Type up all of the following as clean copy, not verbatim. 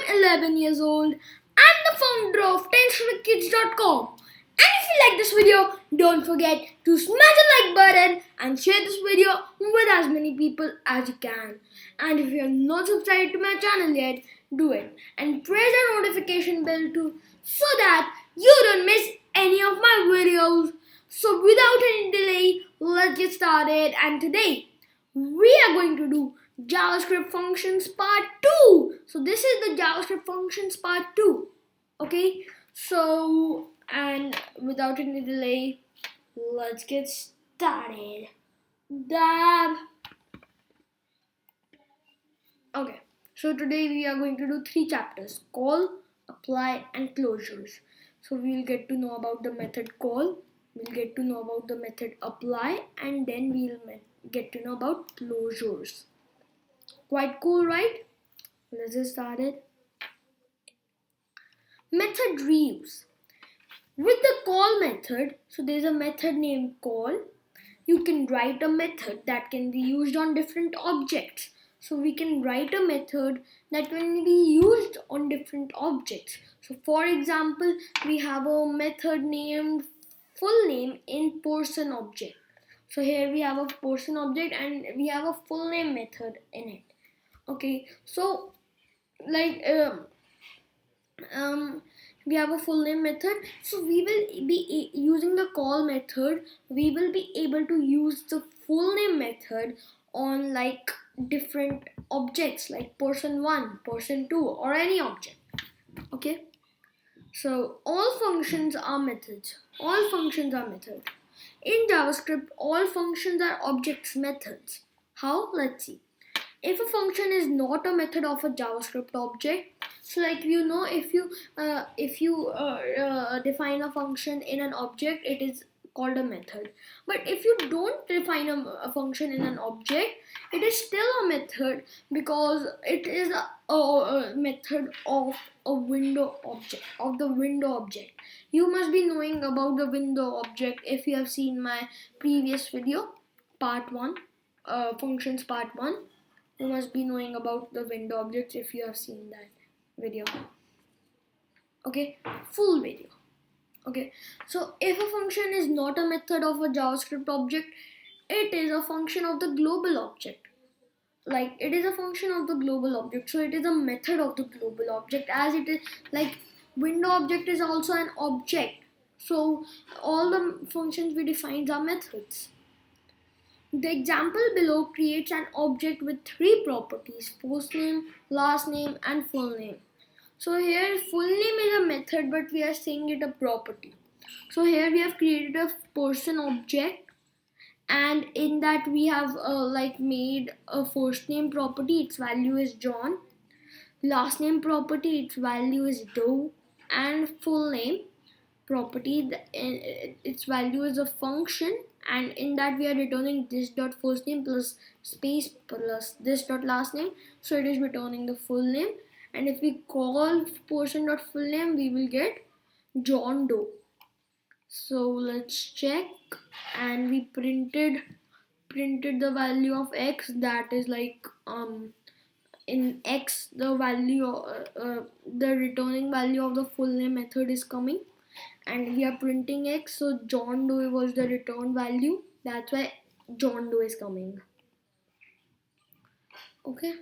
I'm 11 years old. I'm the founder of 10studentkids.com. And if you like this video, don't forget to smash the like button and share this video with as many people as you can. And if you are not subscribed to my channel yet, do it. And press the notification bell too so that you don't miss any of my videos. So without any delay, let's get started. And today, we are going to do JavaScript functions part 2. So this is the JavaScript functions part 2. Okay, so and without any delay, let's get started. Dab. Okay, so today we are going to do 3 chapters: call, apply, and closures. So we'll get to know about the method call, we'll get to know about the method apply, and then we'll get to know about closures. Quite cool, right? Let's get started. Method reuse. With the call method, so there's a method named call. You can write a method that can be used on different objects. So we can write a method that can be used on different objects. So for example, we have a method named full name in person object. So here we have a person object and we have a full name method in it. Okay, so like we have a full name method, so we will be using the call method. We will be able to use the full name method on like different objects like person 1, person 2, or any object. Okay, so all functions are methods. All functions are methods. In JavaScript, all functions are objects methods. How? Let's see. If a function is not a method of a JavaScript object, so like if you define a function in an object, it is called a method. But if you don't define a function in an object, it is still a method because it is a method of a window object, of the window object. You must be knowing about the window object if you have seen my previous video, part 1, functions part 1. You must be knowing about the window objects if you have seen that video. Okay, full video. Okay, so if a function is not a method of a JavaScript object, it is a function of the global object. Like it is a function of the global object, so it is a method of the global object, as it is like window object is also an object. So all the functions we defined are methods. The example below creates an object with 3 properties: first name, last name, and full name. So here full name is a method, but we are saying it a property. So here we have created a person object, and in that we have made a first name property, its value is John. Last name property, its value is Doe, and full name property, its value is a function, and in that we are returning this dot first name plus space plus this dot last name, so it is returning the full name. And if we call person dot full name, we will get John Doe. So let's check, and we printed the value of x, that is like in x the value the returning value of the full name method is coming, and we are printing x, so John Doe was the return value, that's why John Doe is coming. Okay,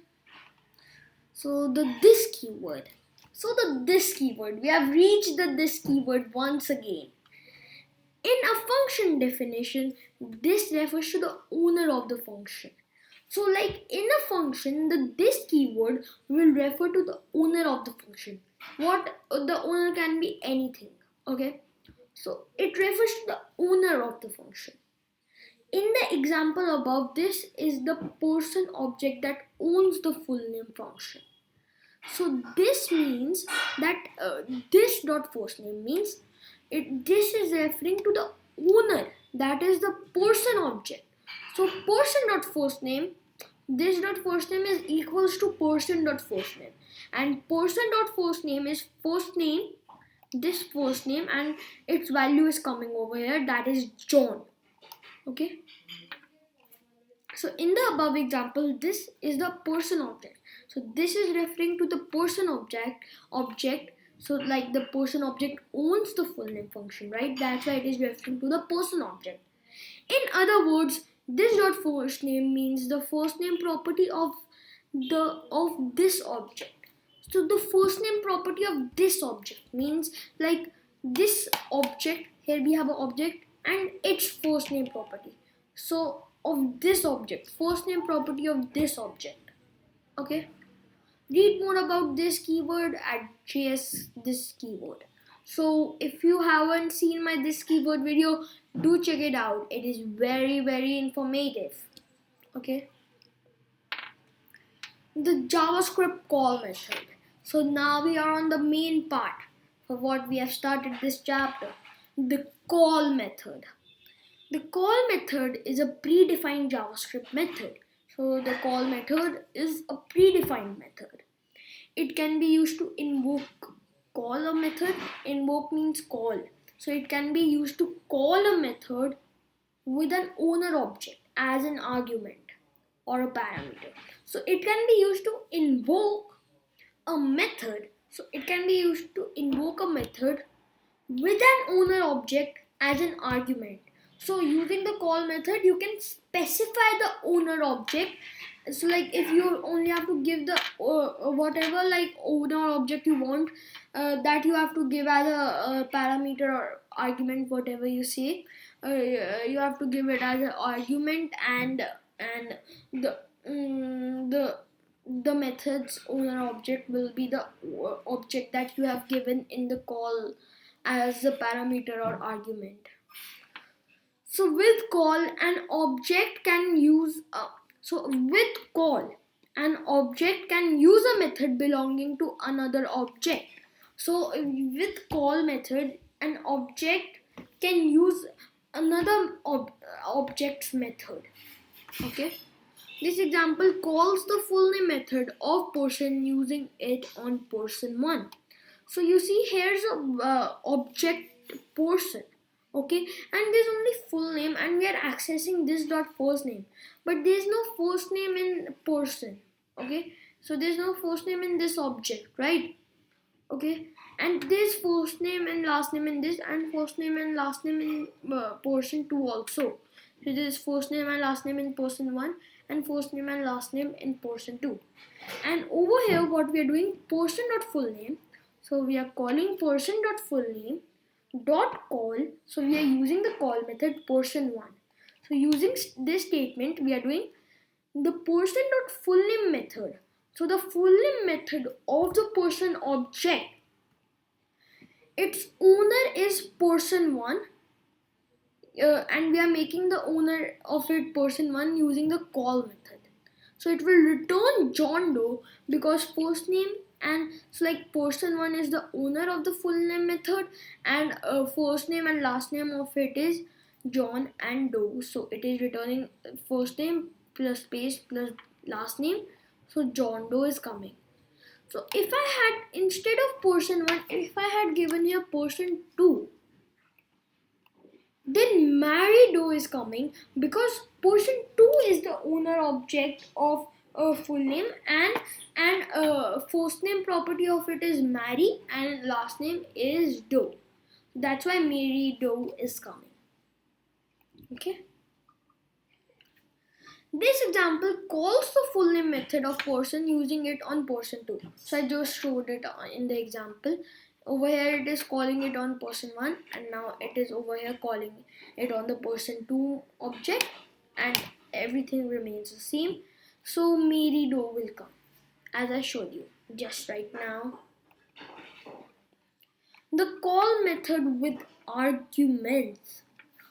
so the this keyword. So the this keyword, we have reached the this keyword once again. In a function definition, this refers to the owner of the function. So like in a function, the this keyword will refer to the owner of the function. What the owner can be anything. Okay, so it refers to the owner of the function. In the example above, this is the person object that owns the full name function. So this means that this dot first name means this is referring to the owner, that is the person object. So person dot first name, this dot first name is equals to person dot first name, and person dot first name is first name, this first name, and its value is coming over here, that is John. Okay, So in the above example, this is the person object. So this is referring to the person object. So like the person object owns the full name function, right? That's why it is referring to the person object. In other words, this dot first name means the first name property of this object. So the first name property of this object means like this object, here we have an object and its first name property. So of this object, first name property of this object. Okay. Read more about this keyword at JS this keyword. So if you haven't seen my this keyword video, do check it out. It is very informative. Okay. The JavaScript call method. So now we are on the main part for what we have started this chapter. The call method. The call method is a predefined JavaScript method. So the call method is a predefined method. It can be used to invoke call a method. Invoke means call. So it can be used to call a method with an owner object as an argument or a parameter. So it can be used to invoke a method. So it can be used to invoke a method with an owner object as an argument. So using the call method, you can specify the owner object. So like if you only have to give the whatever like owner object you want, that you have to give as a parameter or argument, whatever you say. You have to give it as an argument, and the method's owner object will be the object that you have given in the call as a parameter or argument. So with call, an object can use a method belonging to another object. So with call method, an object can use another object's method. Okay. This example calls the full name method of person using it on person 1. So you see here's a object person. Okay, and there's only full name and we are accessing this dot first name, but there's no first name in person. Okay, so there's no first name in this object, right? Okay, and there's first name and last name in this, and first name and last name in person 2 also. So there's first name and last name in person 1 and first name and last name in person 2. And over here what we are doing, person dot full name. So we are calling person dot full name dot call. So we are using the call method person 1. So using this statement we are doing the person dot full name method. So the full name method of the person object, its owner is person 1, and we are making the owner of it person 1 using the call method. So it will return John Doe because first name, and so like person 1 is the owner of the full name method, and first name and last name of it is John and Doe. So it is returning first name plus space plus last name. So John Doe is coming. So if I had, instead of person 1, if I had given here person 2, then Mary Doe is coming because person 2 is the owner object of full name, and first name property of it is Mary and last name is Doe. That's why Mary Doe is coming. Okay. This example calls the full name method of person using it on person 2. So I just showed it in the example. Over here it is calling it on person 1, and now it is over here calling it on the person 2 object, and everything remains the same. So Mary Doe will come as I showed you just right now. The call method with arguments.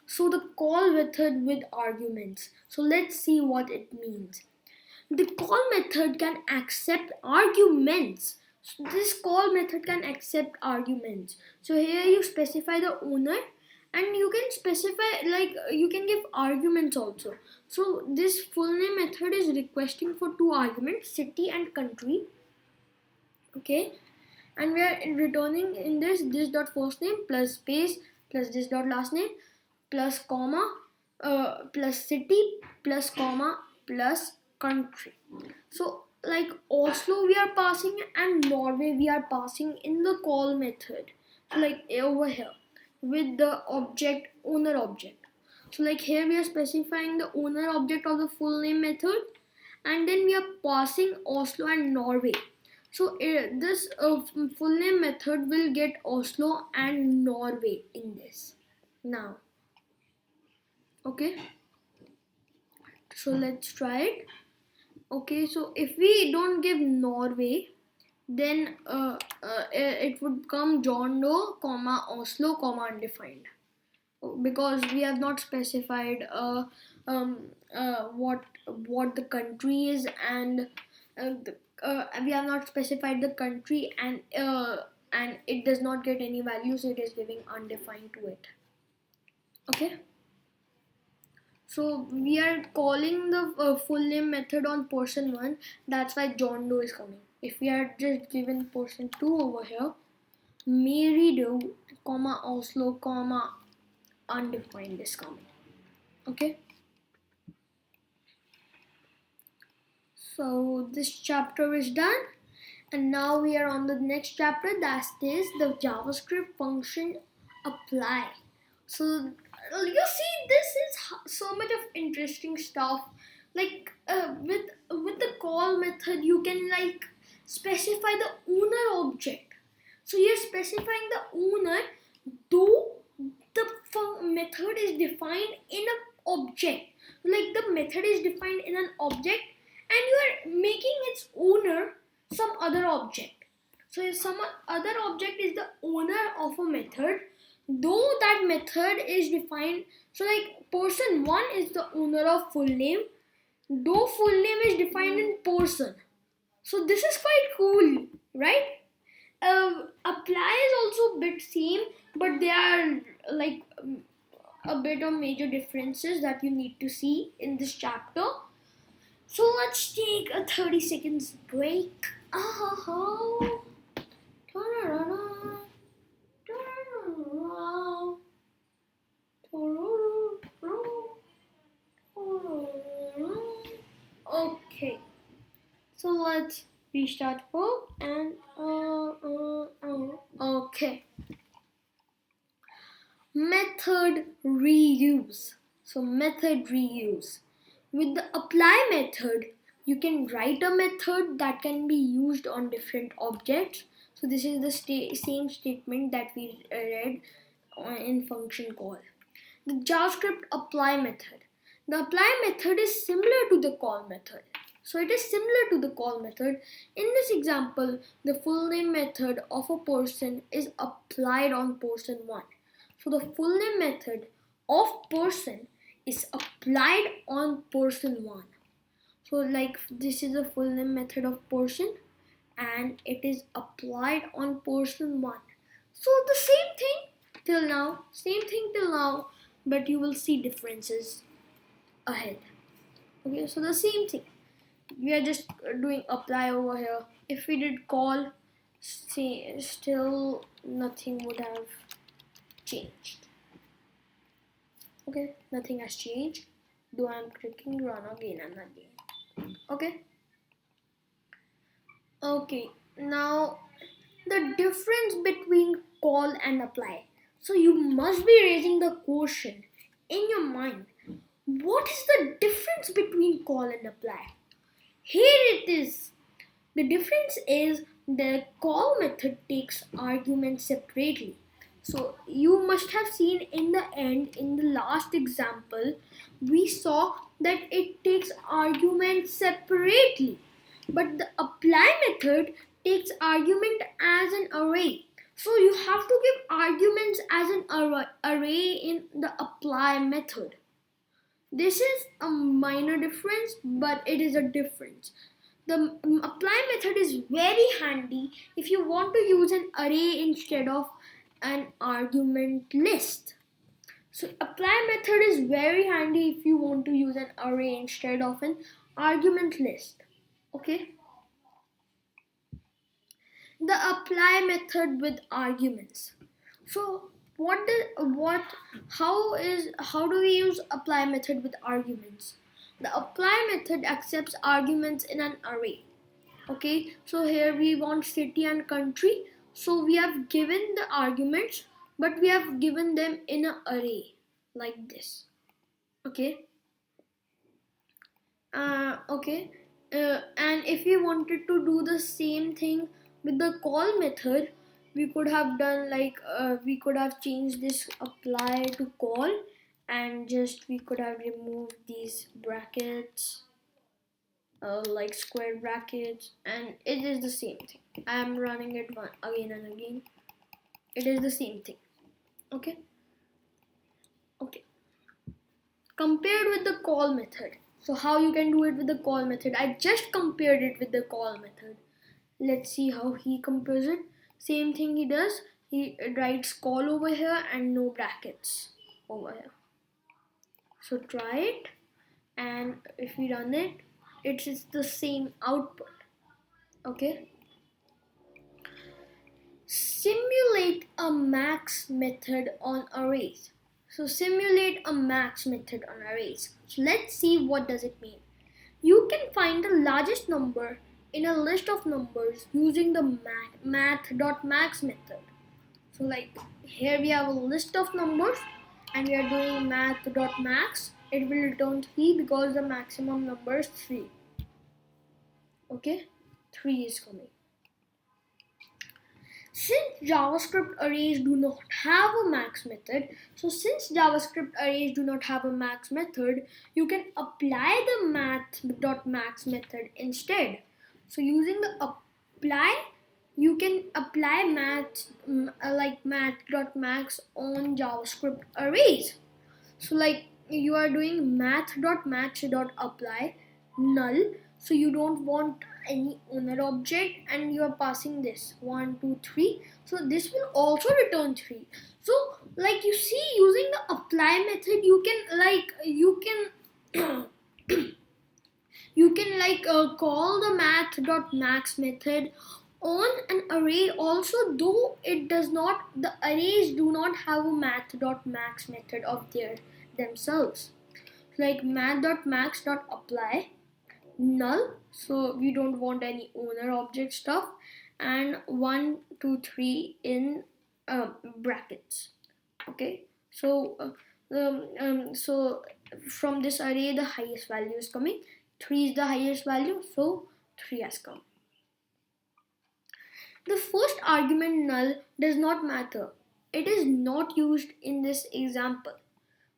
So the call method with arguments. So let's see what it means. The call method can accept arguments. So this call method can accept arguments. So here you specify the owner, and you can specify, like you can give arguments also. So this full name method is requesting for 2 arguments, city and country. Okay, and we are returning in this dot first name plus space plus this dot last name plus comma plus city plus comma plus country. So like Oslo we are passing and Norway we are passing in the call method. So like over here with the object owner object. So like here we are specifying the owner object of the full name method, and then we are passing Oslo and Norway. So this full name method will get Oslo and Norway in this now. Okay, so let's try it. Okay, so if we don't give Norway, then it would come John Doe, comma Oslo, comma undefined, because we have not specified what the country is, and we have not specified the country, and it does not get any value, so it is giving undefined to it. Okay. So we are calling the full name method on person 1. That's why John Doe is coming. If we are just given person 2 over here, Mary Doe, comma Oslo, comma undefined is coming. Okay. So this chapter is done, and now we are on the next chapter. That is the JavaScript function apply. So you see, this is so much of interesting stuff. Like with the call method, you can like specify the owner object. So you're specifying the owner, though the method is defined in an object. Like the method is defined in an object, and you are making its owner some other object. So if some other object is the owner of a method, though that method is defined, so like person 1 is the owner of full name, though full name is defined in person. So this is quite cool, right? Apply is also a bit same, but they are like a bit of major differences that you need to see in this chapter. So let's take a 30 seconds break. Okay, so let's restart work and okay. Method reuse. So method reuse. With the apply method, you can write a method that can be used on different objects. So this is the same statement that we read in function call. The JavaScript apply method. The apply method is similar to the call method. So it is similar to the call method. In this example, the full name method of a person is applied on person 1. So the full name method of person is applied on person 1. So like this is a full name method of person, and it is applied on person 1. So the same thing till now, but you will see differences ahead. Okay, so the same thing. We are just doing apply over here. If we did call, still nothing would have changed. Okay, nothing has changed. Though I'm clicking run again and again. Okay, now the difference between call and apply. So you must be raising the question in your mind. What is the difference between call and apply? Here it is. The difference is the call method takes arguments separately. So you must have seen in the end, in the last example, we saw that it takes arguments separately. But the apply method takes argument as an array. So you have to give arguments as an array in the apply method. This is a minor difference, but it is a difference. The apply method is very handy if you want to use an array instead of an argument list. So apply method is very handy if you want to use an array instead of an argument list. Okay. The apply method with arguments. So how do we use apply method with arguments? The apply method accepts arguments in an array. Okay, so here we want city and country. So we have given the arguments, but we have given them in an array like this. Okay. Okay. And if we wanted to do the same thing with the call method, we could have done like we could have changed this apply to call, and just we could have removed these brackets, like square brackets, and it is the same thing. I am running it again and again. It is the same thing. Okay. Okay. Compared with the call method. So how you can do it with the call method? I just compared it with the call method. Let's see how he compares it. Same thing he does. He writes call over here and no brackets over here. So try it, and if we run it, it's the same output. Okay. Simulate a max method on arrays. So simulate a max method on arrays. So let's see what does it mean. You can find the largest number in a list of numbers using the math.max method. So like here we have a list of numbers and we are doing math.max. It will return 3 because the maximum number is 3. Okay, 3 is coming. Since JavaScript arrays do not have a max method, you can apply the math.max method instead. So using the apply, you can apply math.max on JavaScript arrays. So like you are doing math.match.apply null, so you don't want any owner object, and you are passing this 1 2 3, so this will also return 3. So like you see, using the apply method you can call the math.max method on an array also, though the arrays do not have a math.max method of themselves. Like math.max.apply null, so we don't want any owner object stuff, and 1 2 3 in brackets. Okay, so so from this array the highest value is coming. 3 is the highest value, so 3 has come. The first argument null does not matter. It is not used in this example.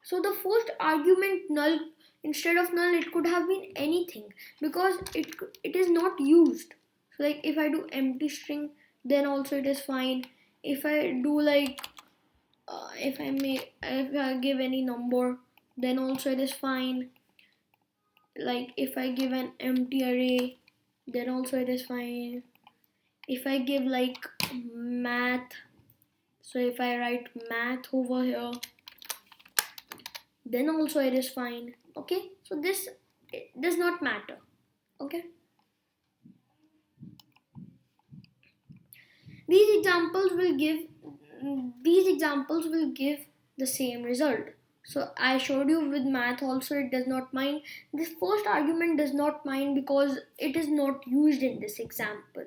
So the first argument null, instead of null, it could have been anything because it is not used. So like if I do empty string, then also it is fine. If I do like if I give any number, then also it is fine. Like if I give an empty array, then also it is fine. If I give like math, so if I write math over here, then also it is fine. Okay, so this does not matter. Okay, these examples will give the same result. So I showed you with math also it does not mind. This first argument does not mind because it is not used in this example.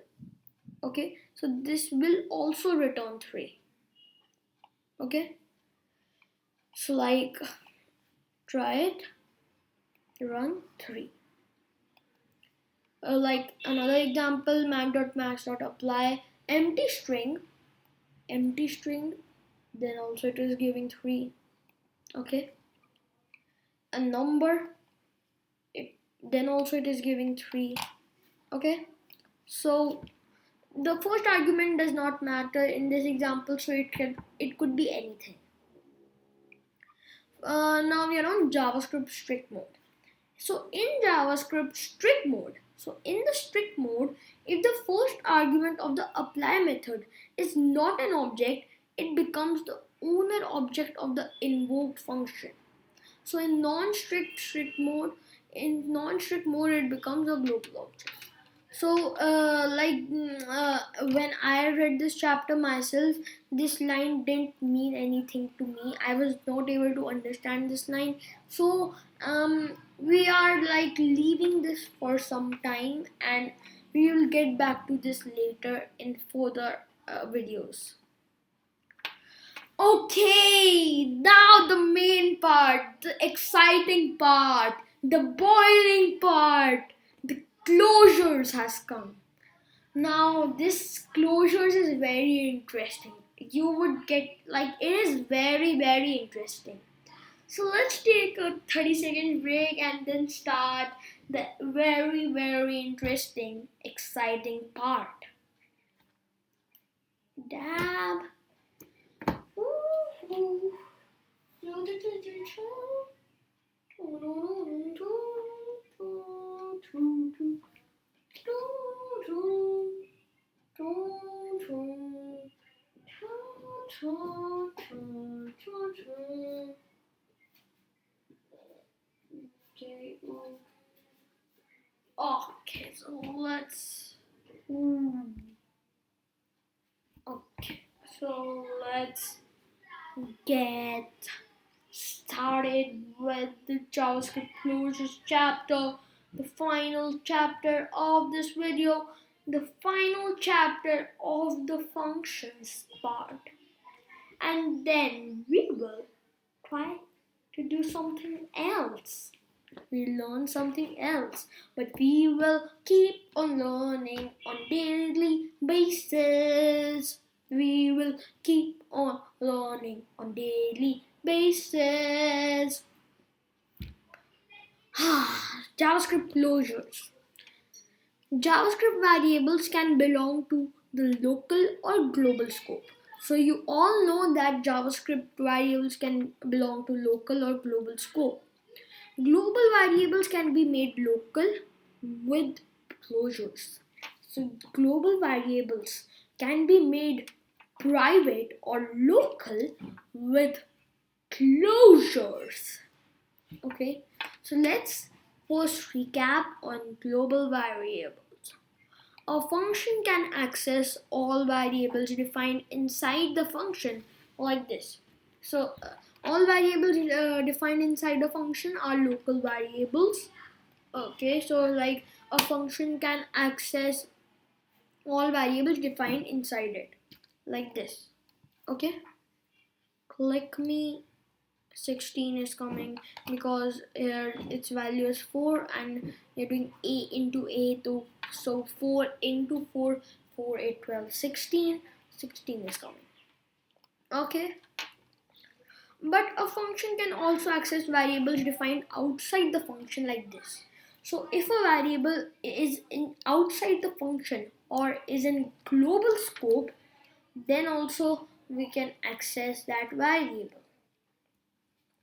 Okay, so this will also return 3. Okay, so like try it, run 3. Like another example, math.max.apply empty string, then also it is giving 3. Okay, a number, then also it is giving 3. Okay, so the first argument does not matter in this example, so it could be anything. Now we are on JavaScript strict mode. So in JavaScript strict mode, if the first argument of the apply method is not an object, it becomes the owner object of the invoked function. So in non-strict mode, it becomes a global object. So when I read this chapter myself, this line didn't mean anything to me. I was not able to understand this line. So we are like leaving this for some time, and we will get back to this later in further videos. Okay, now the main part, the exciting part, the boiling part, the closures has come. Now this closures is very interesting. You would get like it is very interesting. So let's take a 30-second break and then start the very interesting, exciting part. Dab. Ooh. Okay, so let's. Okay, so let's get started with the JavaScript closures chapter, the final chapter of this video, the final chapter of the functions part. And then we will try to do something else. We learn something else, but we will keep on learning on daily basis. We will keep on learning on daily basis. JavaScript closures. JavaScript variables can belong to the local or global scope. So you all know that JavaScript variables can belong to local or global scope. Global variables can be made local with closures. So global variables can be made private or local with closures. Okay, so let's first recap on global variables. A function can access all variables defined inside the function like this. So all variables defined inside the function are local variables. Okay, so like a function can access all variables defined inside it like this. Okay, click me. 16 is coming because here its value is 4 and you're doing a into a, to so 4 into 4, 4 8 12 16 is coming. Okay, but a function can also access variables defined outside the function like this. So if a variable is in outside the function or is in global scope, then also we can access that variable.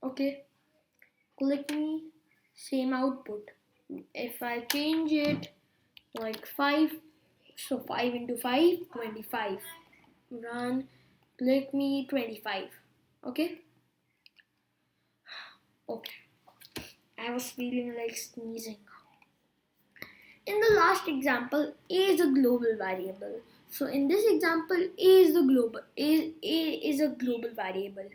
Okay, click me, same output. If I change it like 5, so 5 into 5, 25. Run, click me, 25. Okay, I was feeling like sneezing. In the last example, a is a global variable. So in this example, a is a global variable.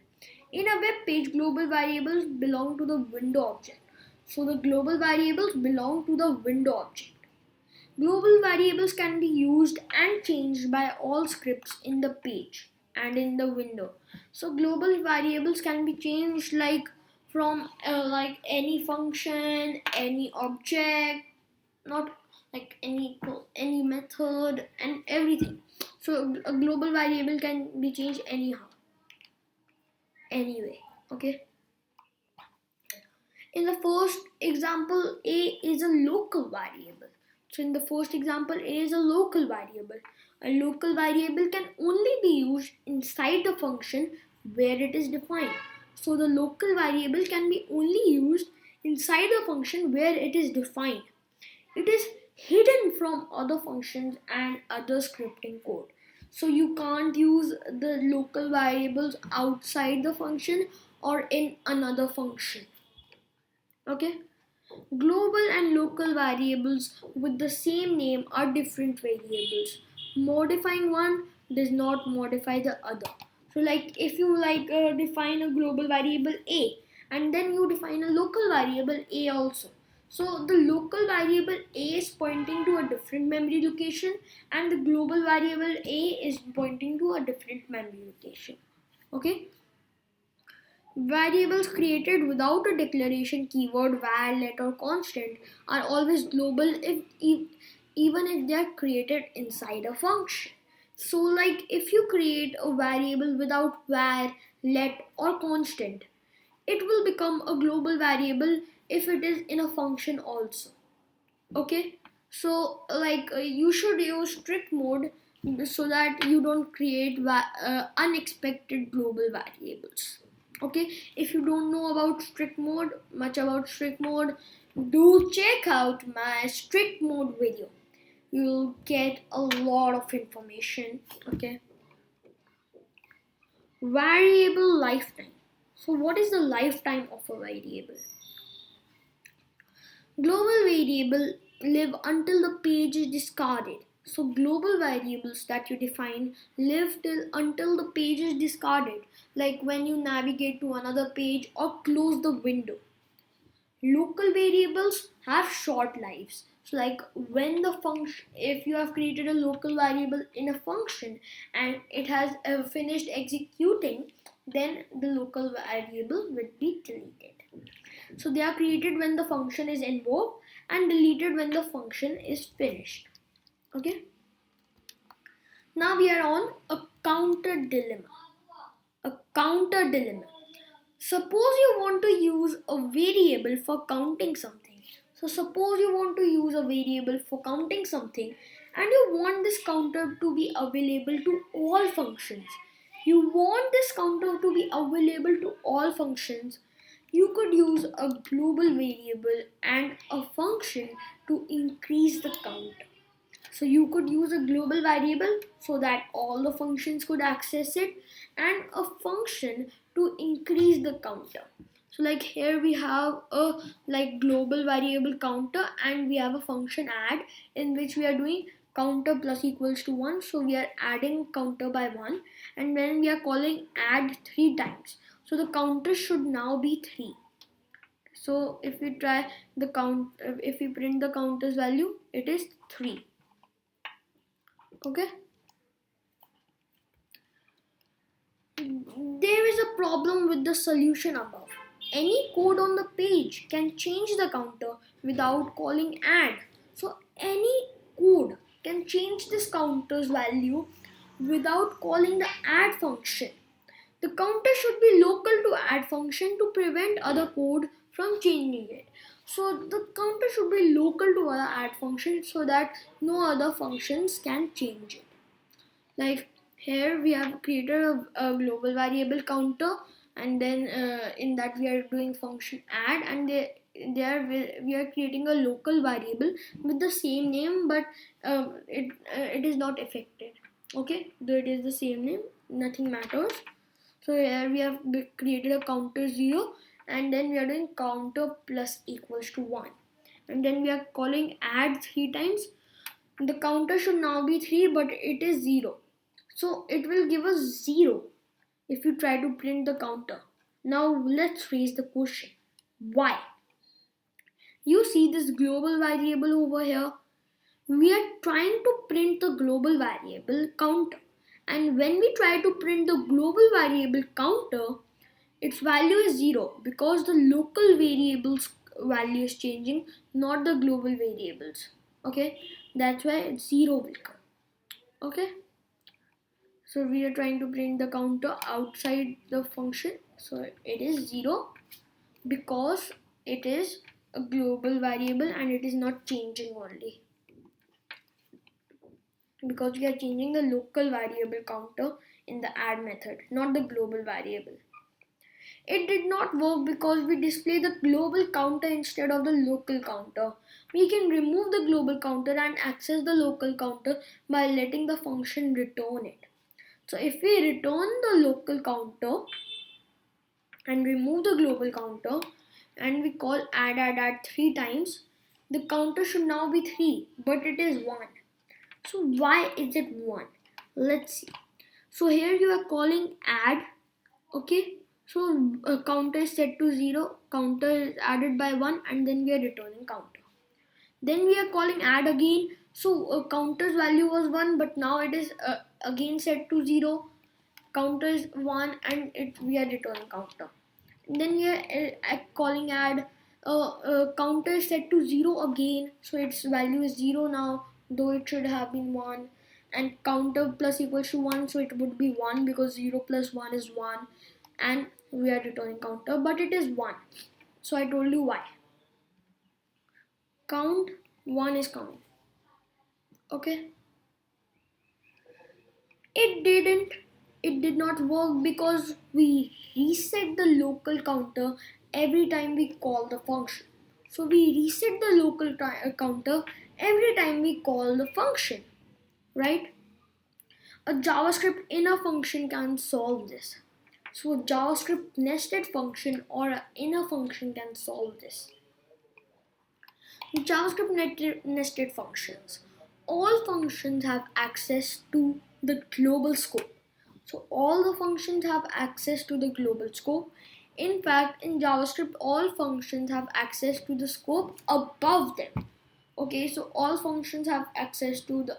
In a web page, global variables belong to the window object. So the global variables belong to the window object. Global variables can be used and changed by all scripts in the page and in the window. So global variables can be changed like from like any function, any object, not like any method and everything. So a global variable can be changed anyhow, anyway. Okay, in the first example, a is a local variable. So in the first example, a is a local variable. A local variable can only be used inside the function where it is defined. So the local variable can be only used inside the function where it is defined. It is hidden from other functions and other scripting code. So you can't use the local variables outside the function or in another function. Okay, global and local variables with the same name are different variables. Modifying one does not modify the other. So like if you define a global variable a and then you define a local variable a also, So the local variable a is pointing to a different memory location, and the global variable a is pointing to a different memory location. Okay. Variables created without a declaration keyword, var, let, or constant are always global even if they are created inside a function. So, like if you create a variable without var, let, or constant, it will become a global variable if it is in a function also. Okay, so you should use strict mode so that you don't create unexpected global variables. Okay, if you don't know about strict mode, much about strict mode, do check out my strict mode video. You'll get a lot of information. Okay, variable lifetime. So what is the lifetime of a variable? Global variable live until the page is discarded. So global variables that you define live till until the page is discarded, like when you navigate to another page or close the window. Local variables have short lives. So like when the function, if you have created a local variable in a function and it has finished executing, then the local variable will be deleted. So they are created when the function is invoked and deleted when the function is finished. Okay. Now we are on a counter dilemma. A counter dilemma. Suppose you want to use a variable for counting something. So suppose you want to use a variable for counting something and you want this counter to be available to all functions. You want this counter to be available to all functions. You could use a global variable and a function to increase the count. So you could use a global variable so that all the functions could access it, and a function to increase the counter. So like here we have a global variable counter and we have a function add in which we are doing counter plus equals to 1. So we are adding counter by 1, and then we are calling add 3 times. So the counter should now be 3. So if we try the count, if we print the counter's value, it is 3. Okay. There is a problem with the solution above. Any code on the page can change the counter without calling add. So any code can change this counter's value without calling the add function. The counter should be local to add function to prevent other code from changing it. So the counter should be local to other add function so that no other functions can change it. Like here we have created a global variable counter, and then in that we are doing function add, and there we are creating a local variable with the same name, but it is not affected. Okay, though it is the same name, nothing matters. So here we have created a counter 0, and then we are doing counter plus equals to 1, and then we are calling add 3 times. The counter should now be 3, but it is 0. So it will give us 0 if you try to print the counter. Now let's raise the question. Why? You see this global variable over here? We are trying to print the global variable counter. And when we try to print the global variable counter, its value is 0 because the local variable's value is changing, not the global variables. Okay, that's why 0 will come. Okay. So we are trying to print the counter outside the function. So it is 0 because it is a global variable and it is not changing only. Because we are changing the local variable counter in the add method, not the global variable. It did not work because we display the global counter instead of the local counter. We can remove the global counter and access the local counter by letting the function return it. So if we return the local counter and remove the global counter and we call add 3 times, the counter should now be 3, but it is 1. So why is it 1? Let's see. So here you are calling add, okay? So counter is set to 0, counter is added by 1, and then we are returning counter. Then we are calling add again. So counter's value was 1, but now it is again set to 0. Counter is 1 and we are returning counter. And then we are calling add. Counter is set to 0 again, so its value is 0 now, though it should have been 1. And counter plus equals to 1, so it would be 1 because 0 plus 1 is 1. And we are returning counter, but it is 1. So I told you why. Count 1 is coming. Okay. It did not work because we reset the local counter every time we call the function. So we reset the local counter every time we call the function, right? A JavaScript inner function can solve this. So a JavaScript nested function or an inner function can solve this. JavaScript nested functions. All functions have access to the global scope. So all the functions have access to the global scope. In fact, in JavaScript, all functions have access to the scope above them. Okay, so all functions have access to the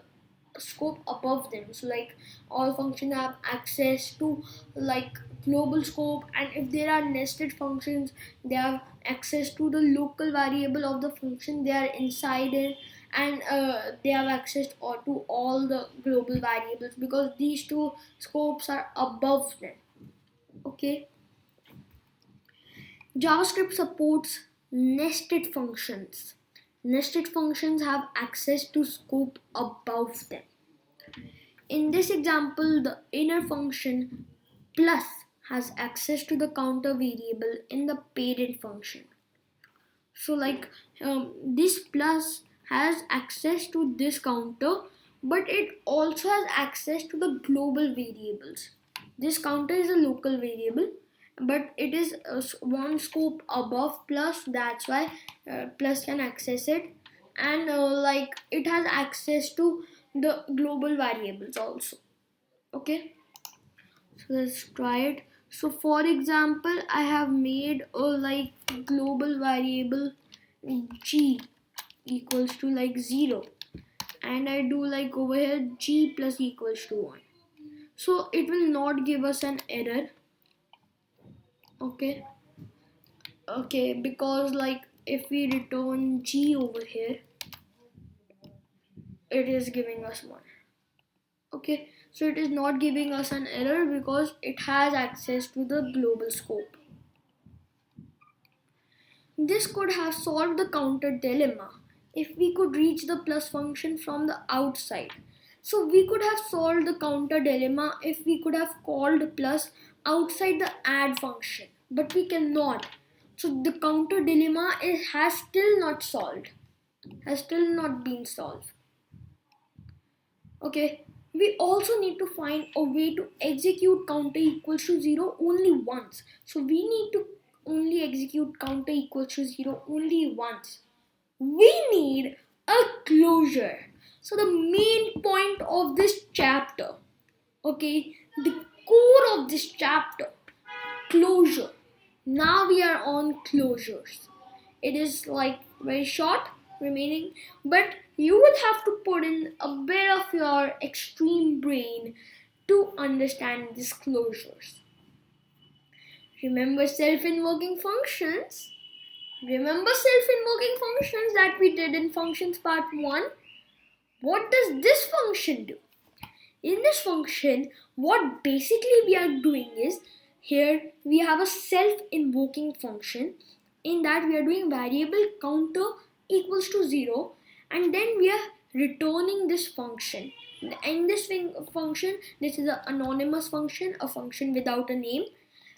scope above them. So like all functions have access to like global scope, and if there are nested functions, they have access to the local variable of the function they are inside it, and they have access to all the global variables because these two scopes are above them. Okay, JavaScript supports nested functions. Nested functions have access to scope above them. In this example, the inner function plus has access to the counter variable in the parent function. So like this plus has access to this counter, but it also has access to the global variables. This counter is a local variable, but it is one scope above plus, that's why plus can access it, and like it has access to the global variables also. Okay, so let's try it. So for example, I have made a like global variable g equals to like 0, and I do like over here g plus equals to 1. So it will not give us an error. Okay, because like if we return g over here, it is giving us 1. Okay, so it is not giving us an error because it has access to the global scope. This could have solved the counter dilemma if we could reach the plus function from the outside. So we could have solved the counter dilemma if we could have called plus outside the add function, but we cannot. So the counter dilemma has still not solved, has still not been solved. Okay, we also need to find a way to execute counter equals to 0 only once. So we need to only execute counter equals to 0 only once. We need a closure. So the main point of this chapter, okay, the core of this chapter, closure. Now we are on closures. It is like very short remaining, but you will have to put in a bit of your extreme brain to understand these closures. Remember self-invoking functions? Remember self-invoking functions that we did in functions part 1? What does this function do? In this function, what basically we are doing is, here we have a self-invoking function. In that we are doing variable counter equals to 0, and then we are returning this function. In this function, this is an anonymous function, a function without a name,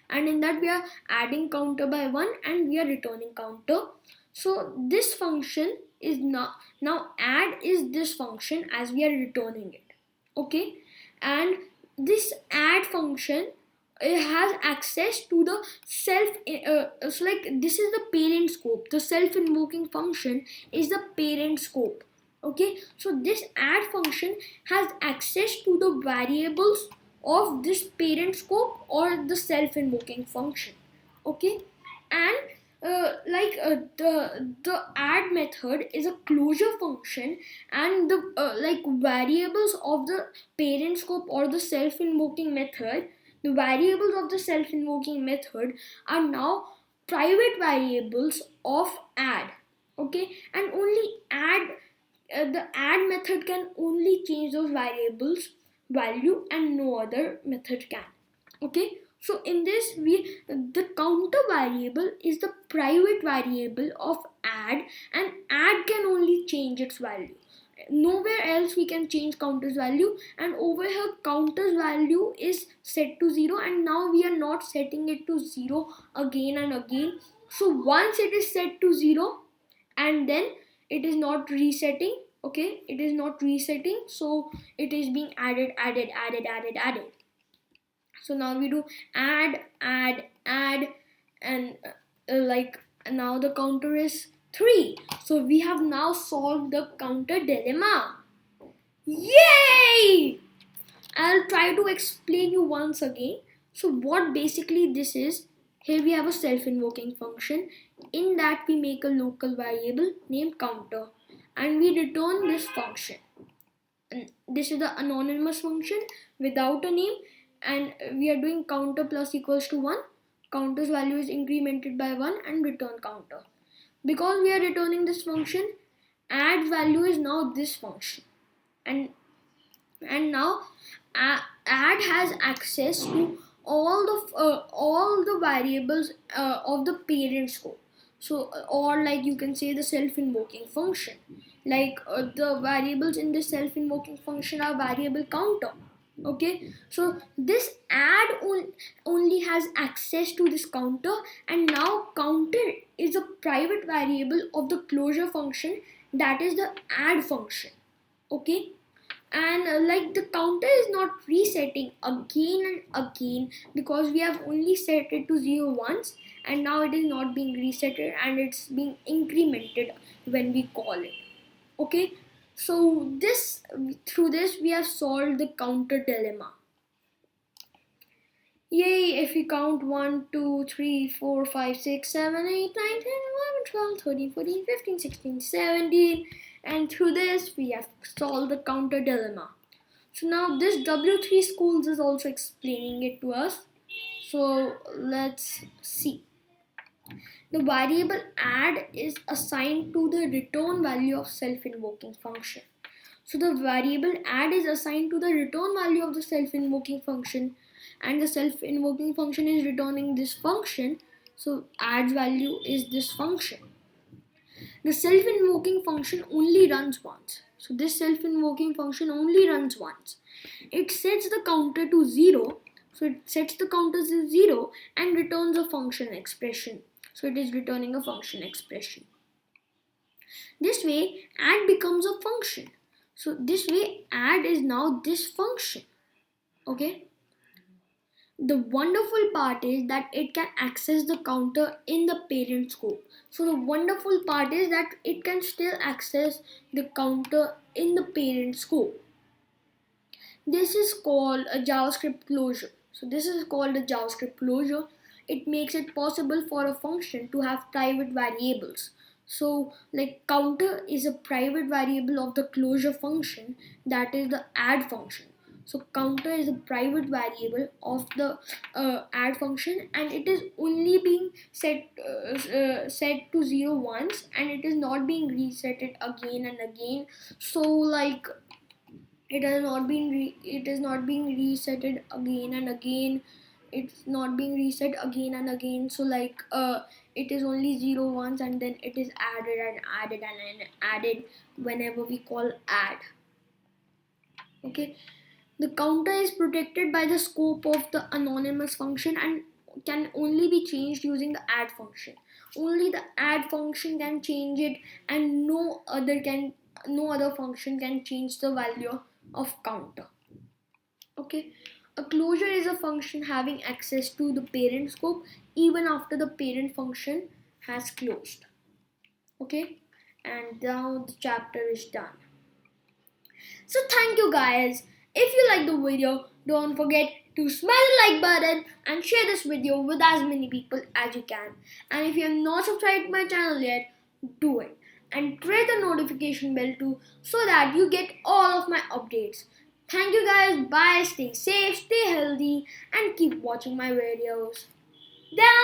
and in that we are adding counter by 1 and we are returning counter. So this function is now add is this function as we are returning it. Okay, and this add function, it has access to the so like this is the parent scope. The self-invoking function is the parent scope. Okay, so this add function has access to the variables of this parent scope or the self-invoking function. Okay, and the add method is a closure function, and the variables of the parent scope or the self-invoking method, the variables of the self-invoking method are now private variables of add. Okay, and only add the add method can only change those variables value, and no other method can. Okay, so in this, the counter variable is the private variable of add, and add can only change its value. Nowhere else we can change counter's value, and over here counter's value is set to 0, and now we are not setting it to 0 again and again. So once it is set to 0, and then it is not resetting. Okay, it is not resetting, so it is being added. So now we do add, and now the counter is 3. So we have now solved the counter dilemma. Yay! I'll try to explain you once again. So what basically this is, here we have a self-invoking function. In that we make a local variable named counter, and we return this function. And this is the anonymous function without a name, and we are doing counter plus equals to 1. Counter's value is incremented by 1 and return counter. Because we are returning this function, add value is now this function, and now add has access to all the variables of the parent scope. So or like you can say the self-invoking function, the variables in the self-invoking function are variable counter. Okay, so this add only has access to this counter, and now counter is a private variable of the closure function, that is the add function. Okay, and the counter is not resetting again and again, because we have only set it to 0 once, and now it is not being resetted, and it's being incremented when we call it. Okay, so through this we have solved the counter dilemma. Yay, if we count 1, 2, 3, 4, 5, 6, 7, 8, 9, 10, 11, 12, 13, 14, 15, 16, 17, and through this we have solved the counter dilemma. So now this W3 schools is also explaining it to us. So let's see. The variable add is assigned to the return value of self-invoking function. So the variable add is assigned to the return value of the self-invoking function, and the self-invoking function is returning this function. So add's value is this function. The self-invoking function only runs once. So this self-invoking function only runs once. It sets the counter to 0. So it sets the counter to 0 and returns a function expression. So it is returning a function expression. This way add becomes a function. So this way add is now this function. Okay. The wonderful part is that it can access the counter in the parent scope. So the wonderful part is that it can still access the counter in the parent scope. This is called a JavaScript closure. So this is called a JavaScript closure. It makes it possible for a function to have private variables. So counter is a private variable of the closure function, that is the add function. So counter is a private variable of the add function, and it is only being set to 0 once, and it is not being resetted again and again. So it is not being resetted again and again. It's not being reset again and again. So it is only 0 once, and then it is added and added and added whenever we call add. Okay. The counter is protected by the scope of the anonymous function and can only be changed using the add function. Only the add function can change it, and no other function can change the value of counter. Okay. A closure is a function having access to the parent scope even after the parent function has closed. Okay. And now the chapter is done. So thank you guys. If you like the video, Don't forget to smash the like button and share this video with as many people as you can. And if you have not subscribed to my channel yet, do it. And press the notification bell too so that you get all of my updates. Thank you guys. Bye. Stay safe, stay healthy, and keep watching my videos. Down.